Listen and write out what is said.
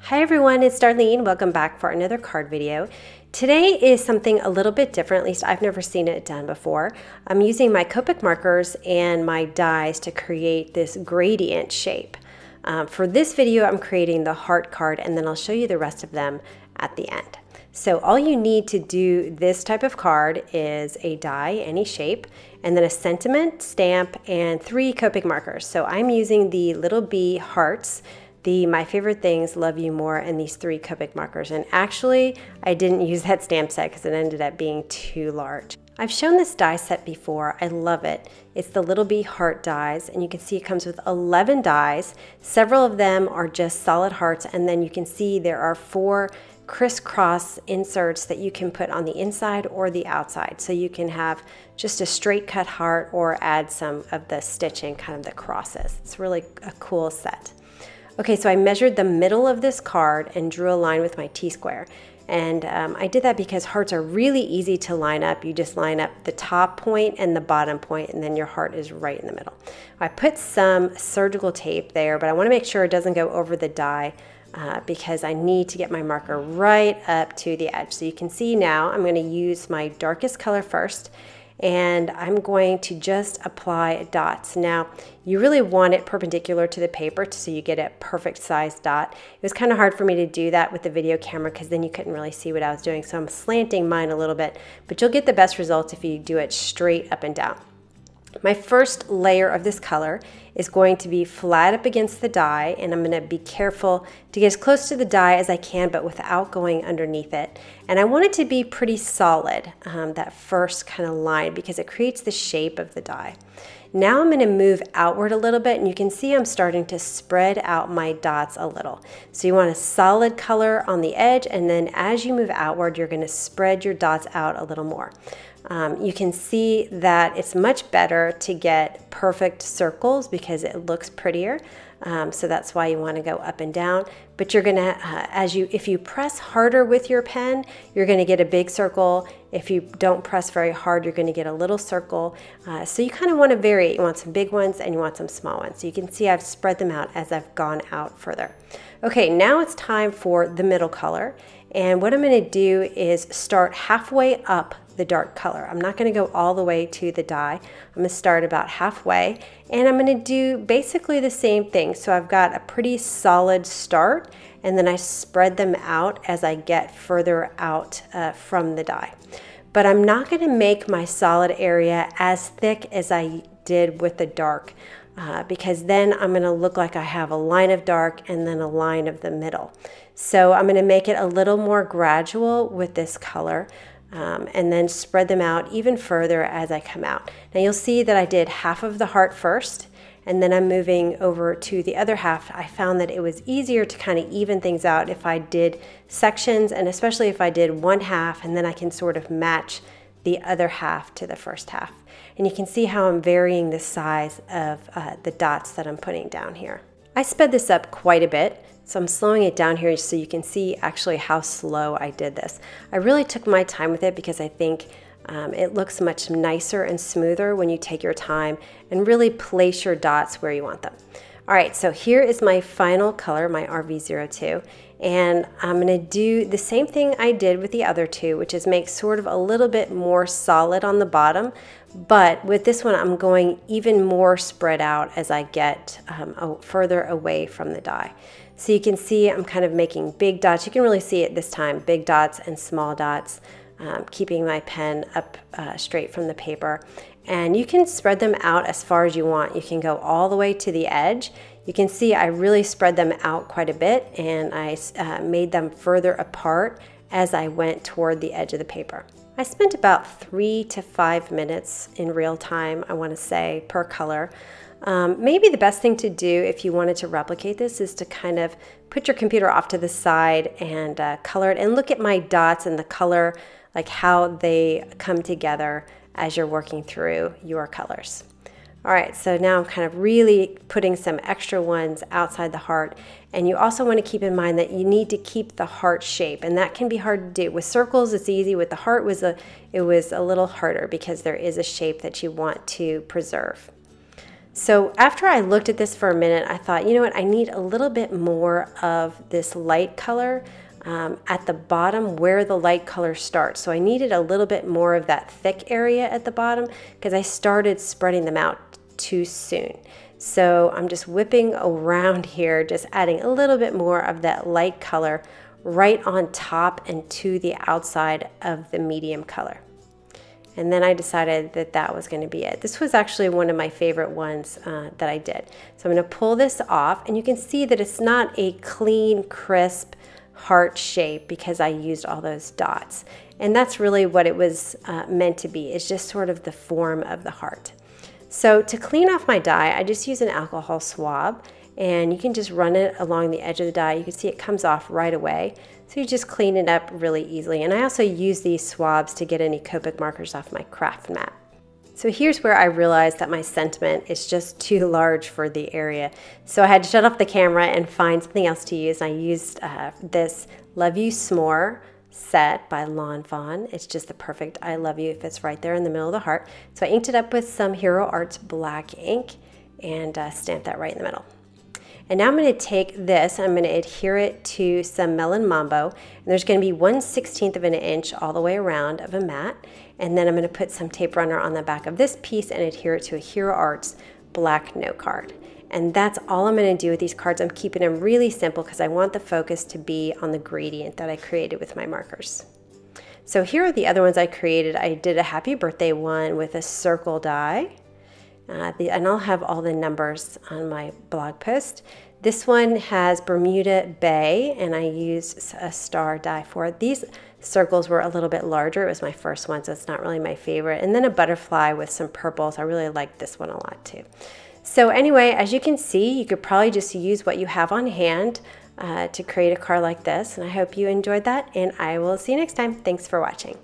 Hi everyone, it's Darlene. Welcome back for another card video. Today is something a little bit different, at least I've never seen it done before. I'm using my Copic markers and my dies to create this gradient shape. For this video, I'm creating the heart card and then I'll show you the rest of them at the end. So all you need to do this type of card is a die, any shape, and then a sentiment, stamp, and 3 Copic markers. So I'm using the Little B hearts, the My Favorite Things, Love You More, and these 3 Copic markers. And actually, I didn't use that stamp set because it ended up being too large. I've shown this die set before. I love it. It's the Little B heart dies, and you can see it comes with 11 dies. Several of them are just solid hearts, and then you can see there are 4 crisscross inserts that you can put on the inside or the outside. So you can have just a straight cut heart or add some of the stitching, kind of the crosses. It's really a cool set. Okay, so I measured the middle of this card and drew a line with my T-square. And I did that because hearts are really easy to line up. You just line up the top point and the bottom point, and then your heart is right in the middle. I put some surgical tape there, but I want to make sure it doesn't go over the die because I need to get my marker right up to the edge. So you can see now I'm going to use my darkest color first, and I'm going to just apply dots. Now, you really want it perpendicular to the paper so you get a perfect size dot. It was kind of hard for me to do that with the video camera because then you couldn't really see what I was doing, so I'm slanting mine a little bit, but you'll get the best results if you do it straight up and down. My first layer of this color is going to be flat up against the die, and I'm going to be careful to get as close to the die as I can, but without going underneath it. And I want it to be pretty solid, that first kind of line, because it creates the shape of the die. Now I'm going to move outward a little bit, and you can see I'm starting to spread out my dots a little. So you want a solid color on the edge, and then as you move outward, you're going to spread your dots out a little more. You can see that it's much better to get perfect circles because it looks prettier. So that's why you want to go up and down. But you're going to, if you press harder with your pen, you're going to get a big circle. If you don't press very hard, you're going to get a little circle. So you kind of want to vary it. You want some big ones and you want some small ones. So you can see I've spread them out as I've gone out further. Okay, now it's time for the middle color. And what I'm going to do is start halfway up the dark color. I'm not going to go all the way to the die. I'm going to start about halfway, and I'm going to do basically the same thing. So I've got a pretty solid start, and then I spread them out as I get further out from the die. But I'm not going to make my solid area as thick as I did with the dark, because then I'm going to look like I have a line of dark and then a line of the middle. So I'm going to make it a little more gradual with this color. And then spread them out even further as I come out. Now you'll see that I did half of the heart first, and then I'm moving over to the other half. I found that it was easier to kind of even things out if I did sections, and especially if I did one half, and then I can sort of match the other half to the first half. And you can see how I'm varying the size of the dots that I'm putting down here. I sped this up quite a bit. So I'm slowing it down here so you can see actually how slow I did this. I really took my time with it because I think it looks much nicer and smoother when you take your time and really place your dots where you want them. All right, so here is my final color, my RV02, and I'm going to do the same thing I did with the other 2, which is make sort of a little bit more solid on the bottom, but with this one I'm going even more spread out as I get further away from the die. So you can see I'm kind of making big dots. You can really see it this time, big dots and small dots, keeping my pen up straight from the paper. And you can spread them out as far as you want. You can go all the way to the edge. You can see I really spread them out quite a bit, and I made them further apart as I went toward the edge of the paper. I spent about 3 to 5 minutes in real time, I want to say, per color. Maybe the best thing to do if you wanted to replicate this is to kind of put your computer off to the side and color it, and look at my dots and the color, like how they come together as you're working through your colors. All right, so now I'm kind of really putting some extra ones outside the heart, and you also want to keep in mind that you need to keep the heart shape, and that can be hard to do. With circles, it's easy. With the heart, it was a little harder because there is a shape that you want to preserve. So after I looked at this for a minute, I thought, you know what, I need a little bit more of this light color at the bottom where the light color starts. So I needed a little bit more of that thick area at the bottom because I started spreading them out too soon. So I'm just whipping around here, just adding a little bit more of that light color right on top and to the outside of the medium color. And then I decided that that was going to be it. This was actually one of my favorite ones that I did. So I'm going to pull this off, and you can see that it's not a clean, crisp heart shape because I used all those dots. And that's really what it was meant to be. It's just sort of the form of the heart. So to clean off my die, I just use an alcohol swab, and you can just run it along the edge of the die. You can see it comes off right away. So you just clean it up really easily. And I also use these swabs to get any Copic markers off my craft mat. So here's where I realized that my sentiment is just too large for the area. So I had to shut off the camera and find something else to use. I used this Love You S'more set by Lawn Fawn. It's just the perfect I love you. It fits right there in the middle of the heart. So I inked it up with some Hero Arts black ink and stamped that right in the middle. And now I'm going to take this, I'm going to adhere it to some Melon Mambo, and there's going to be 1/16 of an inch all the way around of a mat, and then I'm going to put some tape runner on the back of this piece and adhere it to a Hero Arts black note card. And that's all I'm going to do with these cards. I'm keeping them really simple because I want the focus to be on the gradient that I created with my markers. So here are the other ones I created. I did a happy birthday one with a circle die. And I'll have all the numbers on my blog post. This one has Bermuda Bay, and I used a star die for it. These circles were a little bit larger. It was my first one, so it's not really my favorite. And then a butterfly with some purples. I really like this one a lot too. So anyway, as you can see, you could probably just use what you have on hand to create a card like this. And I hope you enjoyed that, and I will see you next time. Thanks for watching.